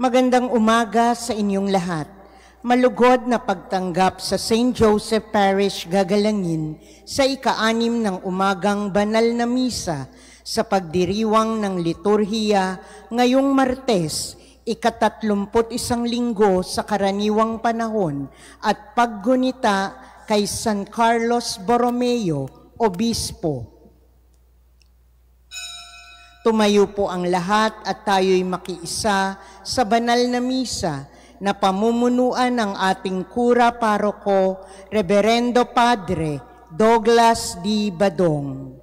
Magandang umaga sa inyong lahat. Malugod na pagtanggap sa St. Joseph Parish gagalangin sa ika-6 ng umagang banal na misa sa pagdiriwang ng liturhiya ngayong Martes, ika-31 linggo sa karaniwang panahon at paggunita kay San Carlos Borromeo, Obispo. Tumayo po ang lahat at tayo'y makiisa sa banal na misa na pamumunuan ng ating kura paroko, Reverendo Padre Douglas D. Badong.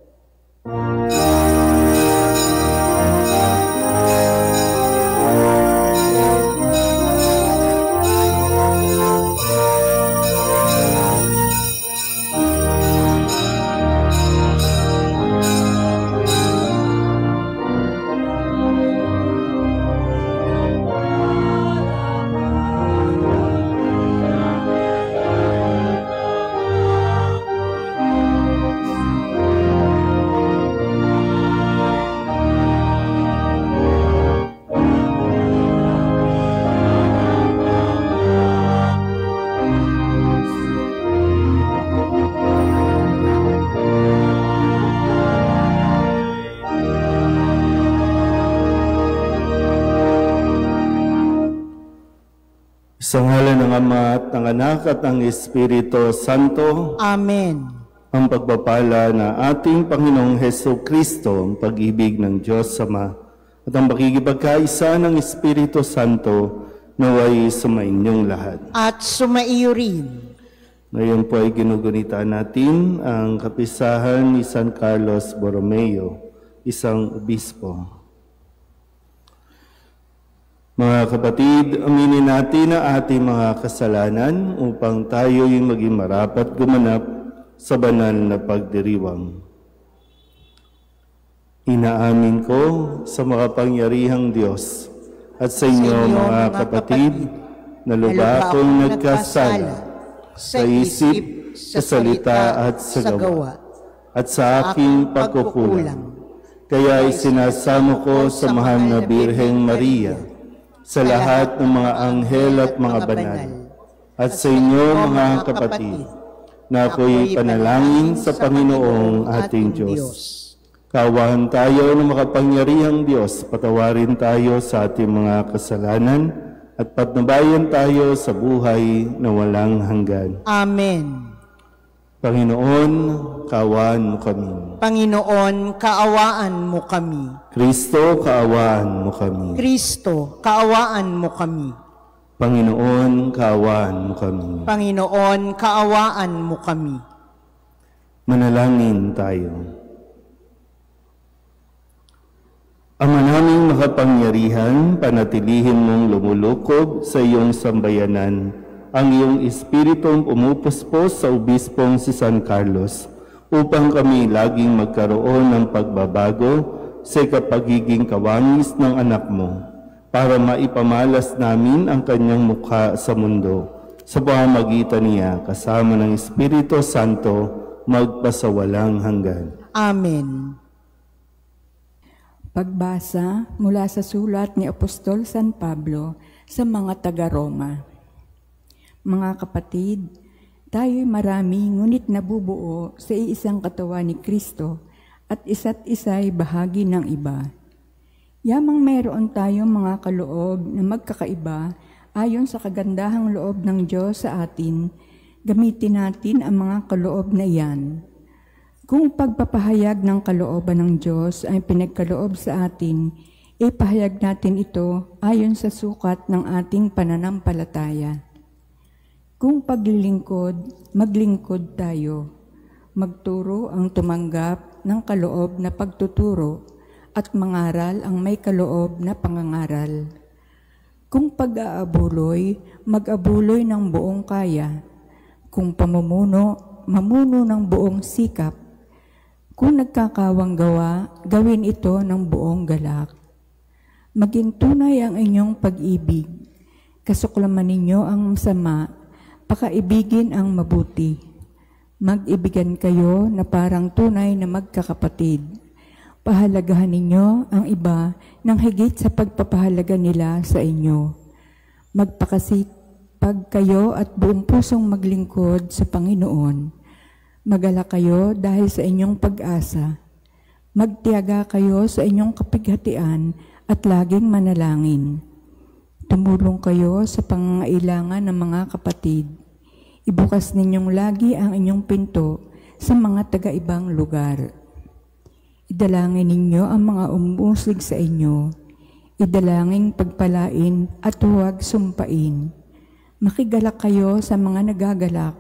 Sa ngalan ng Ama at ng Anak at ng Espiritu Santo. Amen. Ang pagpapala na ating Panginoong Hesus Kristo, ang pag-ibig ng Diyos Ama, at ang pakikipagkaisa ng Espiritu Santo naway sumainyong lahat. At sumaiyo rin. Ngayon po ay ginugunita natin ang kapisahan ni San Carlos Borromeo, isang obispo. Mga kapatid, aminin natin ang ating mga kasalanan upang tayo'y maging marapat gumanap sa banal na pagdiriwang. Inaamin ko sa makapangyarihang Diyos at sa inyo mga kapatid na lubha akong nagkasala sa isip, sa salita at sa gawa at sa aking pagkukulang. Kaya isinasamo ko sa mahal na Birheng Maria, sa lahat ng mga anghel at mga banal, at sa inyo mga kapatid, na ako'y panalangin sa Panginoong ating Diyos. Kaawahan tayo ng makapangyarihang Diyos, patawarin tayo sa ating mga kasalanan, at patnubayan tayo sa buhay na walang hanggan. Amen. Panginoon, kaawaan mo kami. Panginoon, kaawaan mo kami. Kristo, kaawaan mo kami. Kristo, kaawaan mo kami. Panginoon, kaawaan mo kami. Panginoon, kaawaan mo kami. Manalangin tayo. Ama naming makapangyarihan, panatilihin mong lumulukob sa iyong sambayanan ang iyong Espiritong pumupuspos sa Obispong si San Carlos upang kami laging magkaroon ng pagbabago sa kapagiging kawangis ng anak mo para maipamalas namin ang kanyang mukha sa mundo sa pamamagitan niya kasama ng Espiritu Santo magpasawalang hanggan. Amen. Pagbasa mula sa sulat ni Apostol San Pablo sa mga taga-Roma. Mga kapatid, tayo'y marami ngunit nabubuo sa iisang katawan ni Kristo at isa't isa'y bahagi ng iba. Yamang mayroon tayong mga kaloob na magkakaiba ayon sa kagandahang loob ng Diyos sa atin, gamitin natin ang mga kaloob na iyan. Kung pagpapahayag ng kalooban ng Diyos ay pinagkaloob sa atin, ipahayag natin ito ayon sa sukat ng ating pananampalataya. Kung paglilingkod, maglingkod tayo. Magturo ang tumanggap ng kaloob na pagtuturo at mangaral ang may kaloob na pangangaral. Kung pag-aabuloy, mag-abuloy ng buong kaya. Kung pamumuno, mamuno ng buong sikap. Kung nagkakawang gawa, gawin ito ng buong galak. Maging tunay ang inyong pag-ibig. Kasuklaman ninyo ang masama, pakaibigin ang mabuti. Mag-ibigan kayo na parang tunay na magkakapatid. Pahalagahan ninyo ang iba ng higit sa pagpapahalaga nila sa inyo. Magpakasipag kayo at buong pusong maglingkod sa Panginoon. Magalak kayo dahil sa inyong pag-asa. Magtiyaga kayo sa inyong kapighatian at laging manalangin. Tumulong kayo sa pangangailangan ng mga kapatid. Ibukas ninyong lagi ang inyong pinto sa mga taga-ibang lugar. Idalangin ninyo ang mga umusig sa inyo. Idalangin pagpalain at huwag sumpain. Makigalak kayo sa mga nagagalak.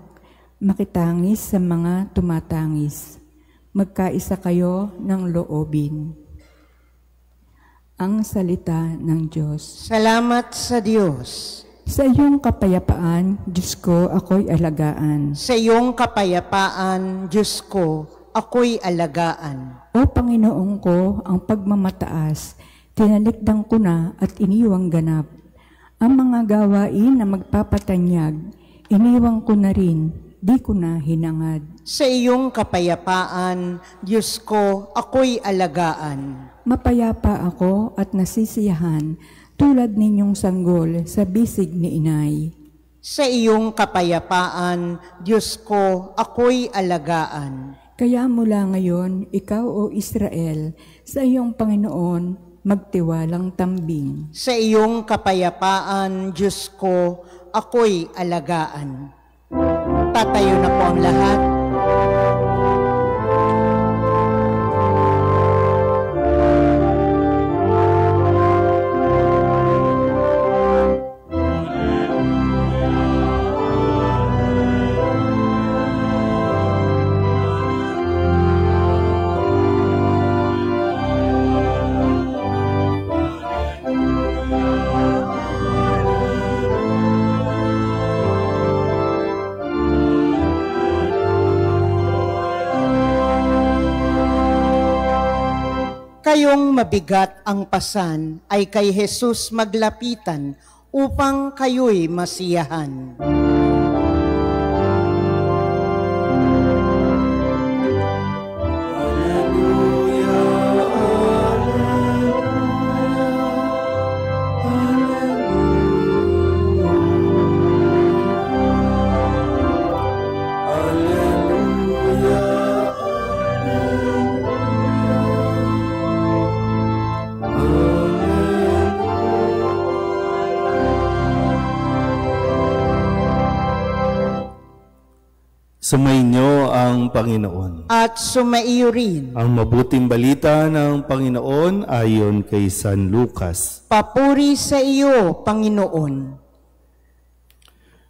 Makitangis sa mga tumatangis. Magkaisa kayo ng loobin. Ang salita ng Diyos. Salamat sa Diyos. Sa iyong kapayapaan, Diyos ko, ako'y alagaan. Sa iyong kapayapaan, Diyos ko, ako'y alagaan. O Panginoon ko, ang pagmamataas, tinalikdang ko na at iniwang ganap. Ang mga gawain na magpapatanyag, iniwang ko na rin, di ko na hinangad. Sa iyong kapayapaan, Diyos ko, ako'y alagaan. Mapayapa ako at nasisiyahan, tulad ninyong sanggol sa bisig ni inay. Sa iyong kapayapaan, Diyos ko, ako'y alagaan. Kaya mula ngayon, ikaw o Israel, sa iyong Panginoon, magtiwalang tambing. Sa iyong kapayapaan, Diyos ko, ako'y alagaan. Tatayo na po ang lahat. Kayong mabigat ang pasan ay kay Jesus maglapitan upang kayo'y masiyahan. Sumainyo ang Panginoon. At sumaiyo rin. Ang mabuting balita ng Panginoon ayon kay San Lucas. Papuri sa iyo, Panginoon.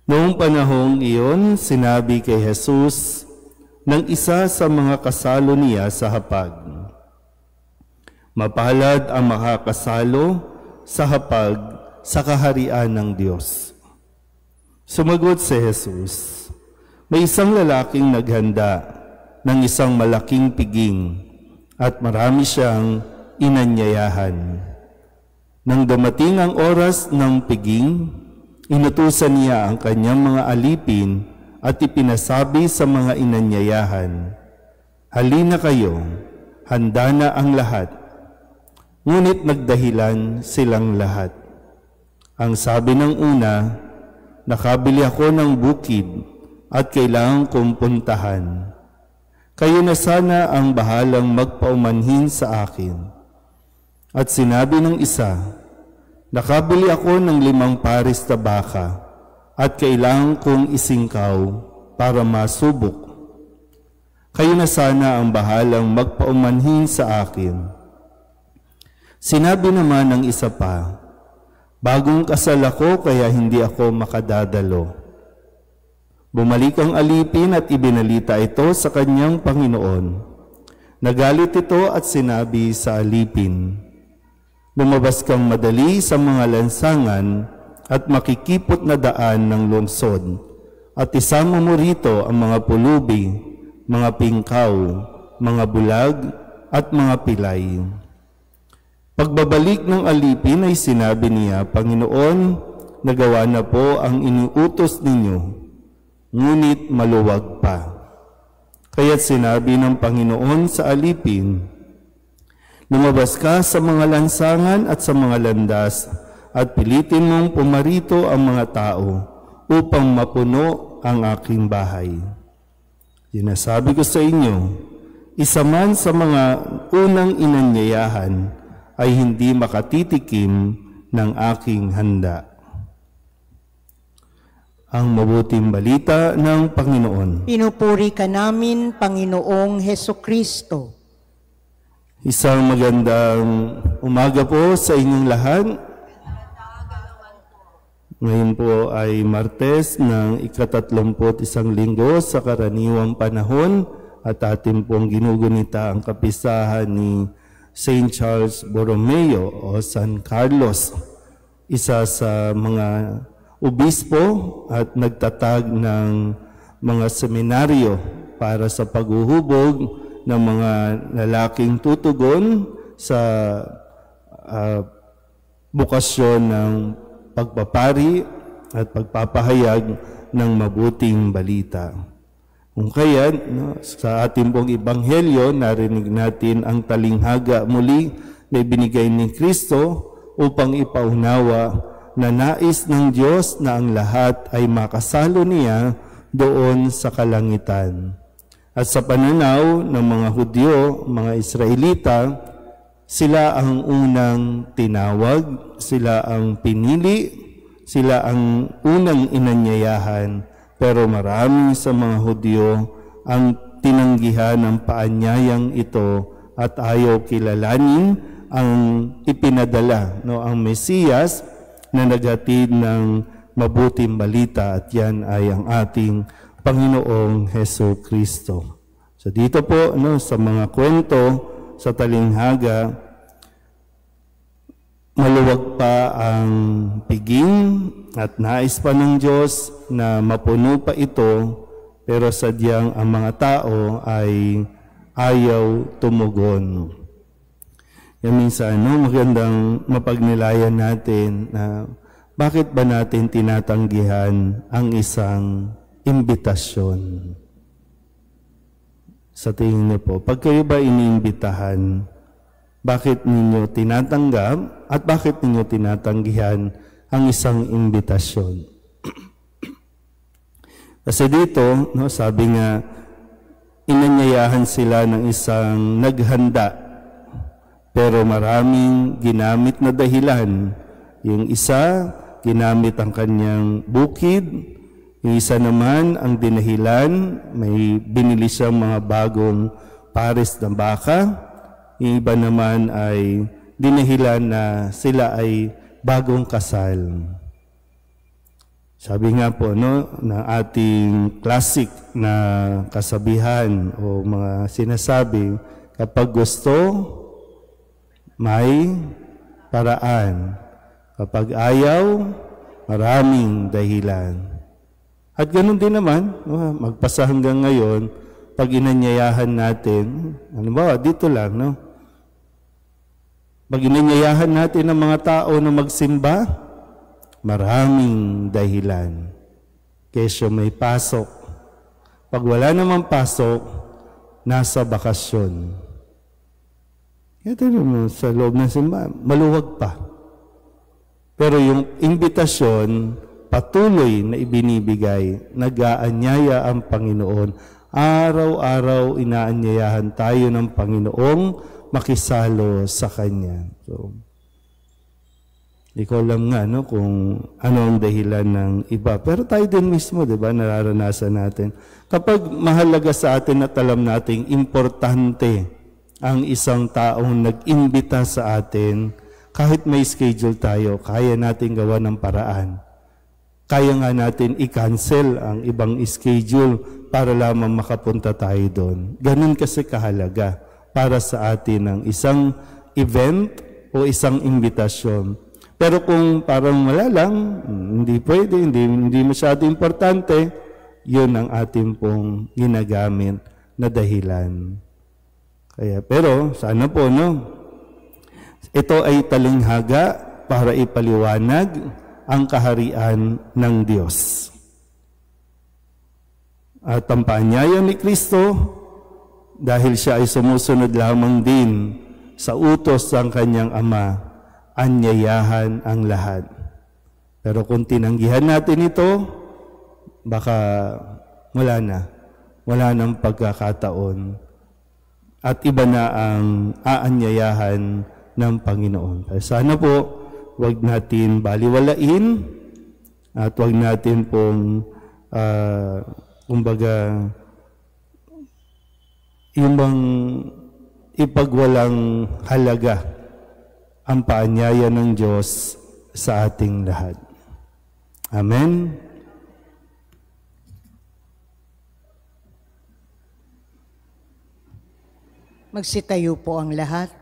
Noong panahong iyon, sinabi kay Jesus ng isa sa mga kasalo niya sa hapag, "Mapalad ang makakasalo sa hapag sa kaharian ng Diyos." Sumagot si Jesus, "May isang lalaking naghanda ng isang malaking piging at marami siyang inanyayahan. Nang dumating ang oras ng piging, inutusan niya ang kanyang mga alipin at ipinasabi sa mga inanyayahan, 'Halina kayo, handa na ang lahat.' Ngunit nagdahilan silang lahat. Ang sabi ng una, 'Nakabili ako ng bukid at kailangan kong puntahan. Kayo na sana ang bahalang magpaumanhin sa akin.' At sinabi ng isa, 'Nakabili ako ng 5 pares na baka at kailangan kong isingkaw para masubok. Kayo na sana ang bahalang magpaumanhin sa akin.' Sinabi naman ng isa pa, 'Bagong kasal ako kaya hindi ako makadadalo.' Bumalik ang alipin at ibinalita ito sa kanyang Panginoon. Nagalit ito at sinabi sa alipin, 'Lumabas kang madali sa mga lansangan at makikipot na daan ng lungsod, at isama mo rito ang mga pulubi, mga pingkaw, mga bulag, at mga pilay.' Pagbabalik ng alipin ay sinabi niya, 'Panginoon, nagawa na po ang iniutos ninyo, ngunit maluwag pa.' Kaya't sinabi ng Panginoon sa alipin, Lumabas ka sa mga lansangan at sa mga landas at pilitin mong pumarito ang mga tao upang mapuno ang aking bahay. Sinasabi ko sa inyo, isa man sa mga unang inanyayahan ay hindi makatitikim ng aking handa. Ang mabuting balita ng Panginoon. Pinupuri ka namin, Panginoong Hesukristo. Isang magandang umaga po sa inyong lahat. Ngayon po ay Martes ng ika-31 linggo sa karaniwang panahon at atin pong ginugunita ang kapistahan ni St. Charles Borromeo o San Carlos, isa sa mga obispo at nagtatag ng mga seminaryo para sa paghuhubog ng mga lalaking tutugon sa bukasyon ng pagpapari at pagpapahayag ng mabuting balita. Kung kaya, sa ating pong ebanghelyo, narinig natin ang talinghaga muli na ibinigay ni Kristo upang ipaunawa na nais ng Diyos na ang lahat ay makasalo niya doon sa kalangitan. At sa pananaw ng mga Hudyo, mga Israelita, sila ang unang tinawag, sila ang pinili, sila ang unang inanyayahan, pero marami sa mga Hudyo ang tinanggihan ng paanyayang ito at ayaw kilalanin ang ipinadala, ang Mesiyas na naghatid ng mabuting balita, at yan ay ang ating Panginoong Hesukristo. So dito po sa mga kwento sa talinghaga, maluwag pa ang piging at nais pa ng Diyos na mapuno pa ito, pero sadyang ang mga tao ay ayaw tumugon. Yan minsan, magandang mapagnilayan natin na bakit ba natin tinatanggihan ang isang imbitasyon. Sa tingin niyo po, pag kayo ba iniimbitahan, bakit ninyo tinatanggap at bakit ninyo tinatanggihan ang isang imbitasyon? Kasi dito, sabi nga, inanyayahan sila ng isang naghanda, pero maraming ginamit na dahilan. Yung isa, ginamit ang kanyang bukid. Yung isa naman, ang dinahilan, may binili siyang mga bagong pares ng baka. Yung iba naman ay dinahilan na sila ay bagong kasal. Sabi nga po, na ating classic na kasabihan o mga sinasabi, kapag gusto, may paraan. Kapag ayaw, maraming dahilan. At ganun din naman, magpasa hanggang ngayon, pag inanyayahan natin, halimbawa dito lang, pag inanyayahan natin ang mga tao na magsimba, maraming dahilan. Kesyo may pasok. Pag wala namang pasok, nasa bakasyon. Ito naman sa loob ng simba, maluwag pa. Pero yung imbitasyon, patuloy na ibinibigay, nag-aanyaya ang Panginoon. Araw-araw inaanyayahan tayo ng Panginoong makisalo sa Kanya. So, ikaw lang nga kung ano ang dahilan ng iba. Pero tayo din mismo, di ba, nararanasan natin. Kapag mahalaga sa atin at alam nating importante ang isang taong nag-imbita sa atin, kahit may schedule tayo, kaya natin gawa ng paraan. Kaya nga natin i-cancel ang ibang schedule para lamang makapunta tayo doon. Ganun kasi kahalaga para sa atin ang isang event o isang imbitasyon. Pero kung parang wala lang, hindi pwede, hindi masyado importante, yun ang ating pong ginagamit na dahilan. Kaya, pero sana po, ito ay talinghaga para ipaliwanag ang kaharian ng Diyos. At ang paanyaya ni Kristo, dahil siya ay sumusunod lamang din sa utos ng kanyang ama, anyayahan ang lahat. Pero kung tinanggihan natin ito, baka wala nang pagkakataon. At iba na ang aanyayahan ng Panginoon. Kaya sana po, huwag natin baliwalain at huwag natin pong, kumbaga, yung bang ipagwalang halaga ang paanyaya ng Diyos sa ating lahat. Amen. Magsitayo po ang lahat.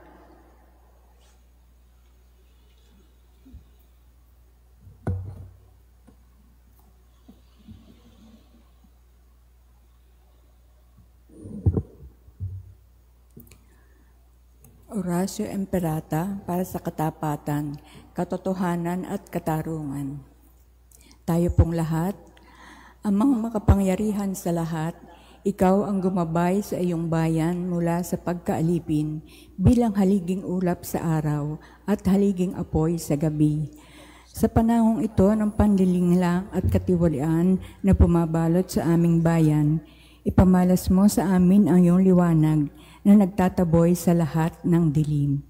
Oratio Imperata para sa katapatan, katotohanan at katarungan. Tayo pong lahat, amang makapangyarihan sa lahat, ikaw ang gumabay sa iyong bayan mula sa pagkaalipin bilang haliging ulap sa araw at haliging apoy sa gabi. Sa panahong ito ng panlilingla at katiwalian na pumabalot sa aming bayan, ipamalas mo sa amin ang iyong liwanag na nagtataboy sa lahat ng dilim.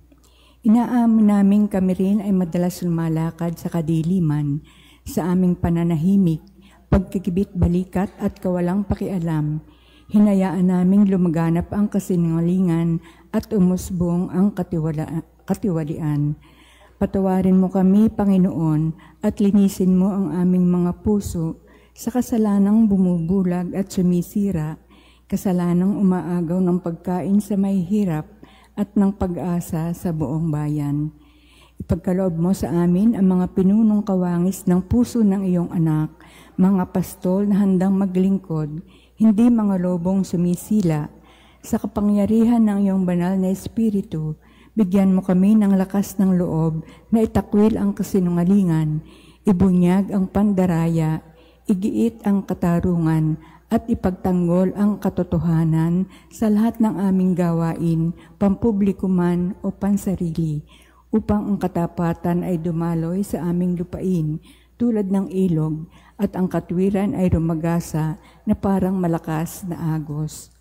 Inaamin namin kami rin ay madalas lumalakad sa kadiliman, sa aming pananahimik, pagkikibit balikat at kawalang pakialam. Hinayaan naming lumaganap ang kasinungalingan at umusbong ang katiwalian. Patawarin mo kami, Panginoon, at linisin mo ang aming mga puso sa kasalanang bumubulag at sumisira, kasalanang umaagaw ng pagkain sa may hirap at ng pag-asa sa buong bayan. Ipagkaloob mo sa amin ang mga pinunong kawangis ng puso ng iyong anak, mga pastol na handang maglingkod, hindi mga lobong sumisila. Sa kapangyarihan ng iyong banal na Espiritu, bigyan mo kami ng lakas ng loob na itakwil ang kasinungalingan, ibunyag ang pandaraya, igiit ang katarungan, at ipagtanggol ang katotohanan sa lahat ng aming gawain, pampubliko man o pansarili, upang ang katapatan ay dumaloy sa aming lupain tulad ng ilog at ang katwiran ay rumagasa na parang malakas na agos.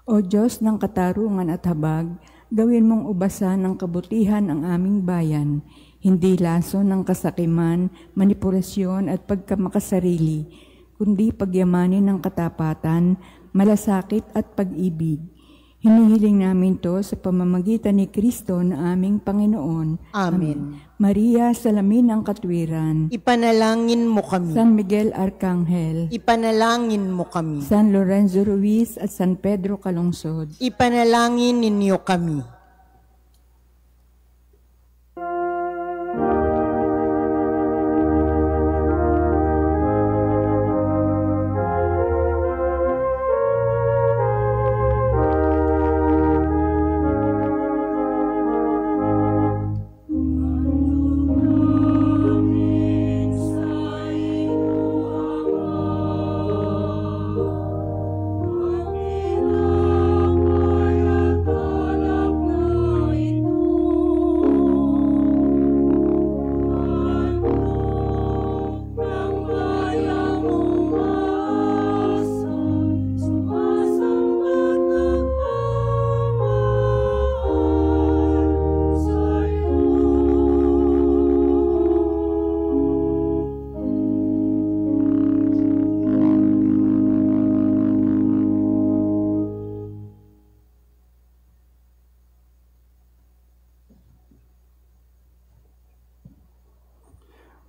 O Diyos ng katarungan at habag, gawin mong ubasan ng kabutihan ang aming bayan, hindi laso ng kasakiman, manipulasyon at pagkamakasarili, kundi pagyamanin ng katapatan, malasakit at pag-ibig. Hinihiling namin to sa pamamagitan ni Kristo na aming Panginoon. Amen. Maria, salamin ng katwiran. Ipanalangin mo kami. San Miguel Arcangel. Ipanalangin mo kami. San Lorenzo Ruiz at San Pedro Calungsod. Ipanalangin ninyo kami.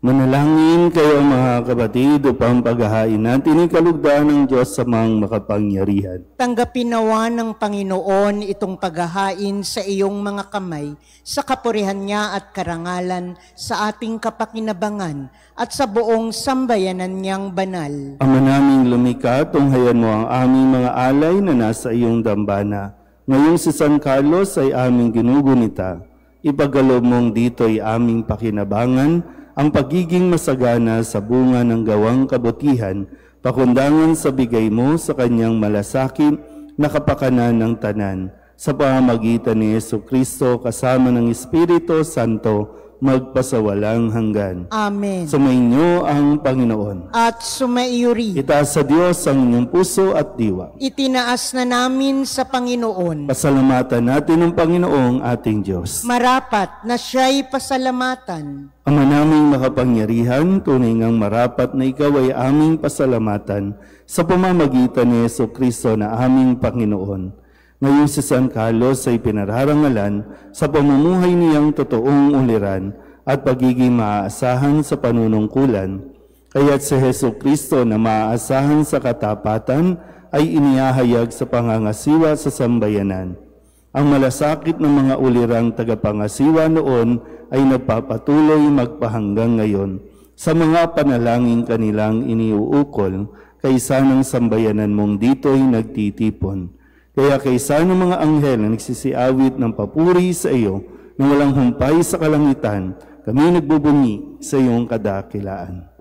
Manalangin kayo mga kapatid upang paghahain natin ang kalugdaan ng Diyos sa mga makapangyarihan. Tanggapin nawa ng Panginoon itong paghahain sa iyong mga kamay, sa kapurihan niya at karangalan, sa ating kapakinabangan, at sa buong sambayanan niyang banal. Ama naming lumikha, tunghayan mo ang aming mga alay na nasa iyong dambana. Ngayong si San Carlos ay aming ginugunita. Ipagkaloob mong dito'y aming pakinabangan, ang pagiging masagana sa bunga ng gawang kabutihan, pakundangan sa bigay mo sa kanyang malasakit na kapakanan ng tanan. sa pamamagitan ni Jesucristo kasama ng Espiritu Santo, magpasawalang hanggan. Amen. Sumainyo ang Panginoon. At sumaiyo rin. Itaas sa Diyos ang inyong puso at diwa. Itinaas na namin sa Panginoon. Pasalamatan natin ang Panginoong ating Diyos. Marapat na siya'y pasalamatan. Ama naming makapangyarihan, tunay ngang marapat na ikaw ay aming pasalamatan sa pamamagitan ni Jesucristo na aming Panginoon. Ngayon si San Carlos ay pinararangalan sa pamumuhay niyang totoong uliran at pagiging maaasahan sa panunungkulan. Kaya't si Jesucristo na maaasahan sa katapatan ay inihahayag sa pangangasiwa sa sambayanan. Ang malasakit ng mga ulirang tagapangasiwa noon ay nagpapatuloy magpahanggang ngayon sa mga panalangin kanilang iniuukol kaysa ng sambayanan mong dito'y nagtitipon. Kaya kaysa ng mga anghel na nagsisiawit ng papuri sa iyo na walang humpay sa kalangitan, kami nagbubunyi sa iyong kadakilaan.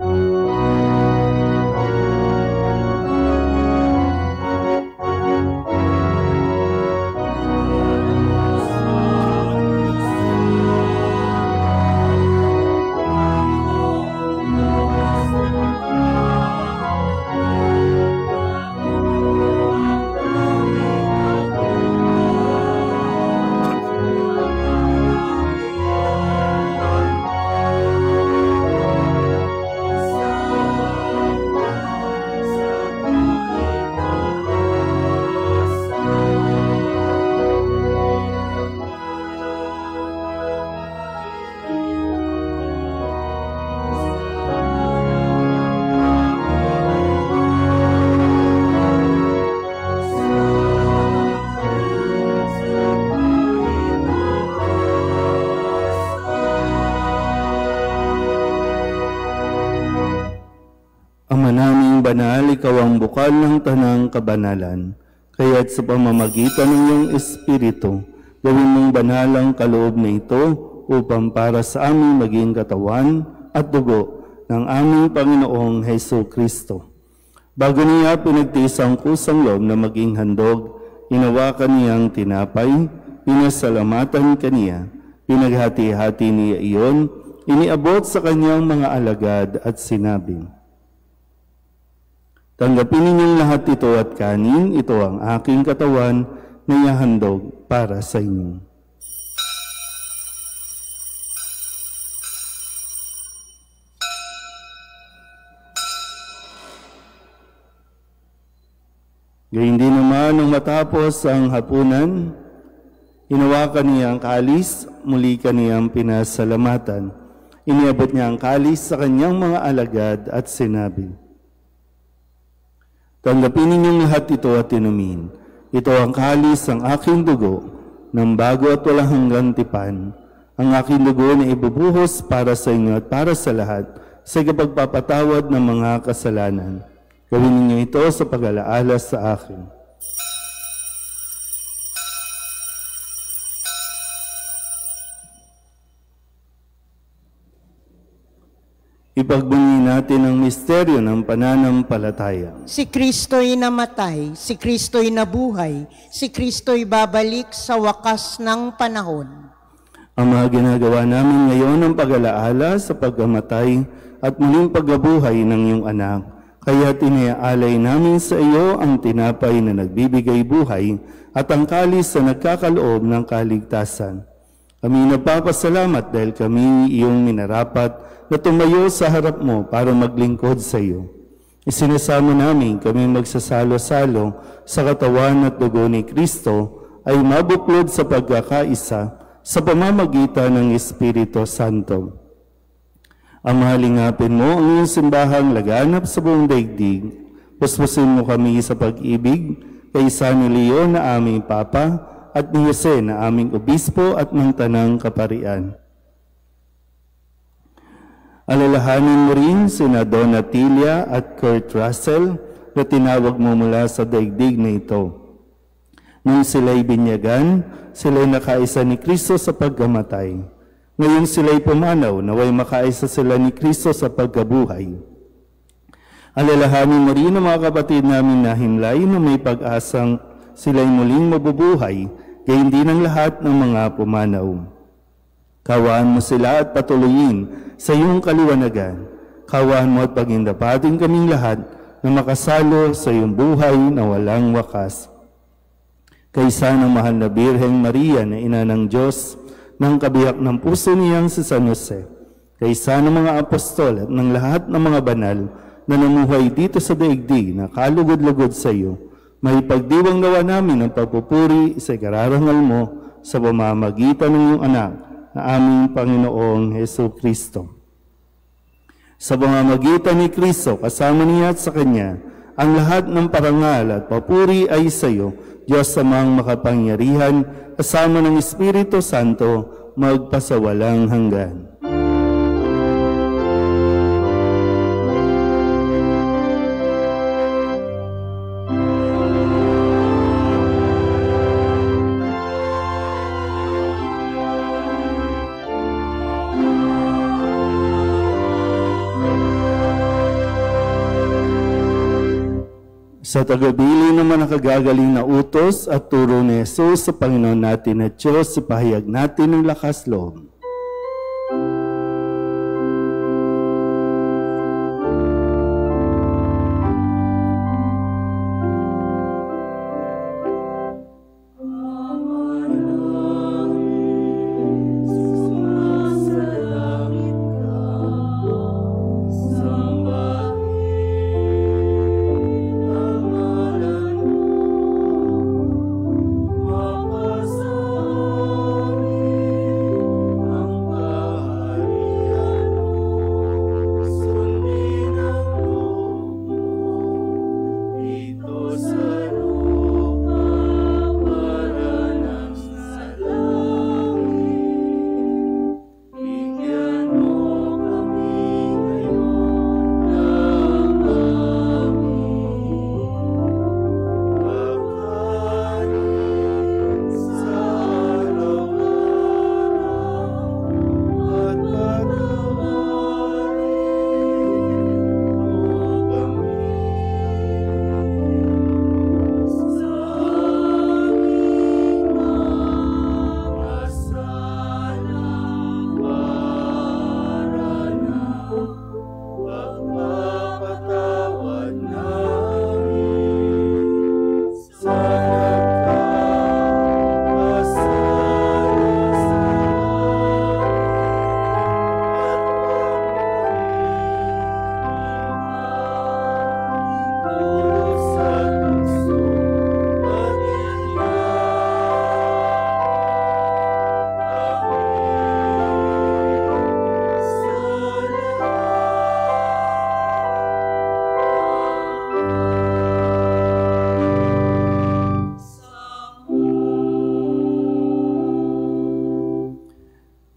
Banal, ikaw ang bukal ng tanang kabanalan, kaya't sa pamamagitan ng iyong Espiritu, gawin mong banal ang kaloob na ito upang para sa aming maging katawan at dugo ng aming Panginoong Jesucristo. Bago niya pinagtiis ang kusang loob na maging handog, hinawakan niyang tinapay, pinasalamatan kaniya, pinaghati-hati niya iyon, iniabot sa kanyang mga alagad at sinabi, tanggapin ninyong lahat ito at kanin, ito ang aking katawan na ihahandog para sa inyo. Gayun din naman nung matapos ang hapunan, hinawakan niya ang kalis, muli kaniyang pinasalamatan. Iniabot niya ang kalis sa kanyang mga alagad at sinabi, tanggapin ninyong lahat ito at inumin. Ito ang kalis ng aking dugo, ng bago at walang hanggang tipan. Ang aking dugo na ibubuhos para sa inyo at para sa lahat sa kapagpapatawad ng mga kasalanan. Gawin ninyo ito sa pag-alaala sa akin. Ipagbunyi natin ang misteryo ng pananampalataya. Si Kristo'y namatay, si Kristo'y nabuhay, si Kristo'y babalik sa wakas ng panahon. Ang mga ginagawa namin ngayon ang pag-alaala sa pagkamatay at muling pagkabuhay ng iyong anak. Kaya tinayaalay namin sa iyo ang tinapay na nagbibigay buhay at ang kalis na nagkakaloob ng kaligtasan. Kami nagpapasalamat dahil kami iyong minarapat na tumayo sa harap mo para maglingkod sa iyo. Isinasamo namin kami magsasalo-salo sa katawan at dugo ni Kristo ay mabuklod sa pagkakaisa sa pamamagitan ng Espiritu Santo. Amahalingapin mo ang iyong simbahang laganap sa buong daigdig. Puspusin mo kami sa pag-ibig kay San Leon na aming Papa at ni Jose na aming Obispo at ng Tanang Kaparian. Alalahanin mo rin sina Donna Tilia at Kurt Russell na tinawag mo mula sa daigdig na ito. Nung sila'y binyagan, sila'y nakaisa ni Kristo sa pagkamatay. Ngayon sila'y pumanaw, naway makaisa sila ni Kristo sa pagkabuhay. Alalahanin mo rin ang mga kapatid namin na himlay na may pag-asang sila'y muling mabubuhay gayon din ang lahat ng mga pumanaw. Kawaan mo sila at patuloyin sa iyong kaliwanagan. Kawaan mo at pagindapatin kaming lahat na makasalo sa iyong buhay na walang wakas. Kaysa ng mahal na Birheng Maria na ina ng Diyos, ng kabiyak ng puso niyang si San Jose, kaysa ng mga apostol at ng lahat ng mga banal na namuhay dito sa daigdig na kalugod-lugod sa iyo, may pagdiwang nawa namin ang pagpupuri sa ikararangal mo sa pamamagitan ng iyong anak na aming Panginoong Heso Kristo. Sa pamamagitan ni Kristo, kasama niya at sa Kanya, ang lahat ng parangal at papuri ay sa iyo, Diyos Amang makapangyarihan, kasama ng Espiritu Santo, magpasawalang hanggan. Sa tagabili naman nakagagaling na utos at turo ni Jesus sa Panginoon natin at Diyos, ipahayag natin ng lakas loob.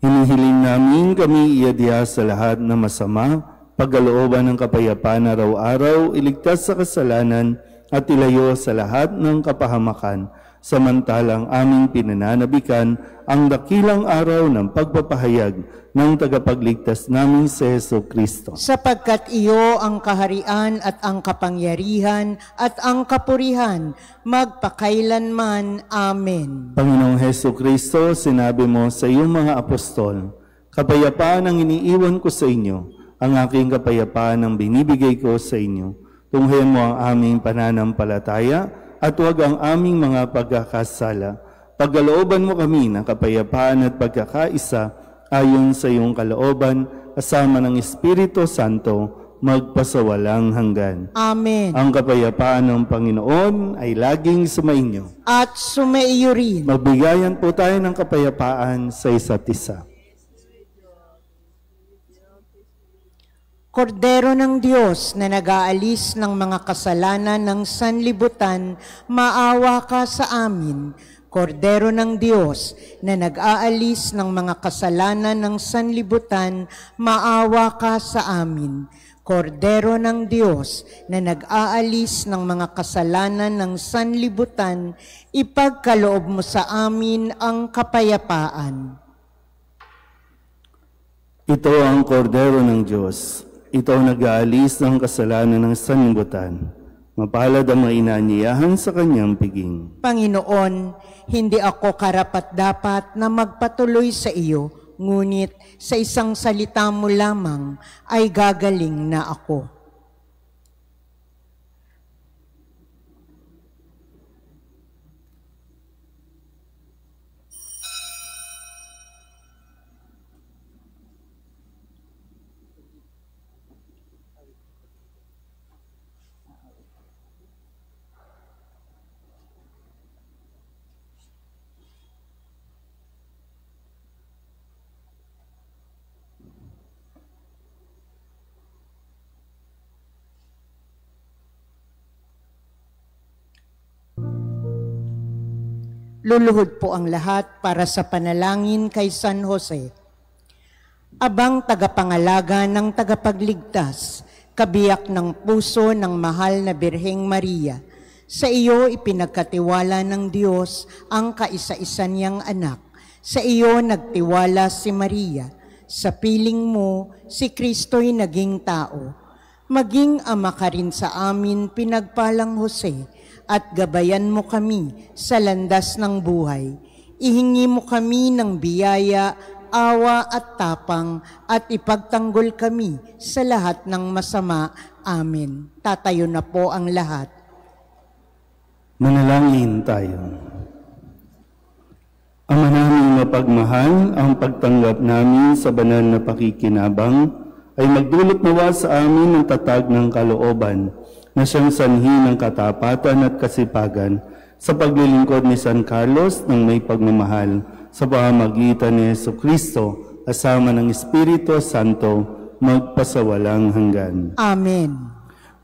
Hinihiling namin kami iadya sa lahat na masama, pagkalooban ng kapayapaan araw-araw, iligtas sa kasalanan at ilayo sa lahat ng kapahamakan, samantalang aming pinananabikan ang dakilang araw ng pagpapahayag ng tagapagligtas namin si Heso Kristo. Sapagkat iyo ang kaharian at ang kapangyarihan at ang kapurihan, magpakailanman. Amen. Panginoong Heso Kristo, sinabi mo sa iyong mga apostol, kapayapaan ang iniiwan ko sa inyo, ang aking kapayapaan ang binibigay ko sa inyo. Tunghayan mo ang aming pananampalataya at huwag ang aming mga pagkakasala. Pagkalooban mo kami ng kapayapaan at pagkakaisa ayon sa iyong kalooban, kasama ng Espiritu Santo, magpasawalang hanggan. Amen. Ang kapayapaan ng Panginoon ay laging sumainyo. At sumaiyo rin. Magbigayan po tayo ng kapayapaan sa isa't isa. Kordero ng Diyos na nag-aalis ng mga kasalanan ng sanlibutan, maawa ka sa amin. Kordero ng Diyos na nag-aalis ng mga kasalanan ng sanlibutan, maawa ka sa amin. Kordero ng Diyos na nag-aalis ng mga kasalanan ng sanlibutan, ipagkaloob mo sa amin ang kapayapaan. Ito ang kordero ng Diyos. Ito ang nag-aalis ng kasalanan ng sanlibutan. Mapalad ang mga inaanyayahan sa kanyang piging. Panginoon, hindi ako karapat-dapat na magpatuloy sa iyo, ngunit sa isang salita mo lamang ay gagaling na ako. Luluhod po ang lahat para sa panalangin kay San Jose. Abang tagapangalaga ng tagapagligtas, kabiyak ng puso ng mahal na Birheng Maria, sa iyo ipinagkatiwala ng Diyos ang kaisa-isa niyang anak. Sa iyo nagtiwala si Maria. Sa piling mo, si Kristo'y naging tao. Maging ama ka rin sa amin, pinagpalang Jose, at gabayan mo kami sa landas ng buhay. Ihingi mo kami ng biyaya, awa at tapang, at ipagtanggol kami sa lahat ng masama. Amen. Tatayo na po ang lahat. Manalangin tayo. Ama naming mapagmahal, ang pagtanggap namin sa banal na pakikinabang ay magdulot nawa sa amin ng tatag ng kalooban na siyang sanhi ng katapatan at kasipagan sa paglilingkod ni San Carlos ng may pagmamahal sa pamamagitan ni Jesucristo kasama ng Espiritu Santo magpasawalang hanggan. Amen.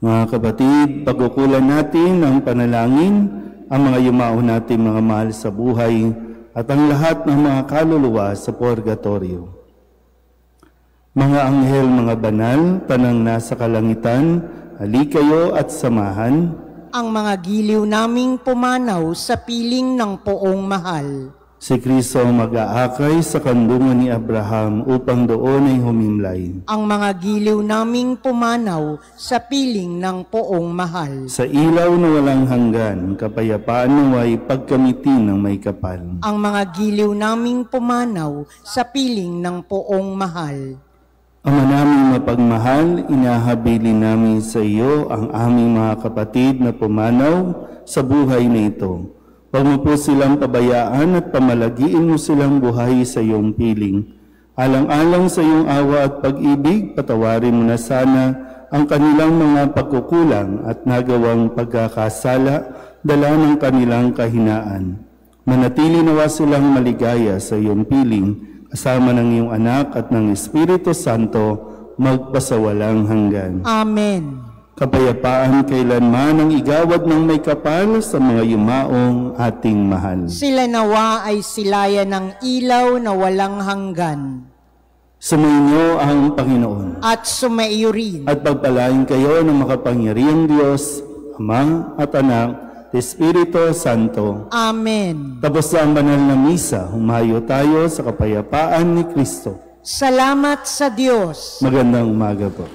Mga kapatid, pagkukulan natin ang panalangin, ang mga yumao natin mga mahal sa buhay at ang lahat ng mga kaluluwa sa purgatorio. Mga anghel, mga banal, tanang nasa kalangitan, hali kayo at samahan ang mga giliw naming pumanaw sa piling ng poong mahal. Si Kristo mag-aakay sa kandungan ni Abraham upang doon ay humimlay. Ang mga giliw naming pumanaw sa piling ng poong mahal. Sa ilaw na walang hanggan, kapayapaan naway pagkamitin ng may kapal. Ang mga giliw naming pumanaw sa piling ng poong mahal. Ama naming mapagmahal, inahabilin namin sa iyo ang aming mga kapatid na pumanaw sa buhay na ito. Huwag mo po silang pabayaan at pamalagiin mo silang buhay sa iyong piling. Alang-alang sa iyong awa at pag-ibig, patawarin mo na sana ang kanilang mga pagkukulang at nagawang pagkakasala, dala ng kanilang kahinaan. Manatili nawa silang maligaya sa iyong piling, kasama ng iyong anak at ng Espiritu Santo, magpasawalang hanggan. Amen. Kapayapaan kailanman ang igawad ng may kapal sa mga yumaong ating mahal. Sila nawa ay silayan ng ilaw na walang hanggan. Sumainyo ang Panginoon. At sumaiyo rin. At pagpalain kayo ng makapangyarihang Diyos, Ama at Anak, Espiritu Santo. Amen. Tapos na ang banal na misa, humayo tayo sa kapayapaan ni Kristo. Salamat sa Diyos. Magandang umaga po.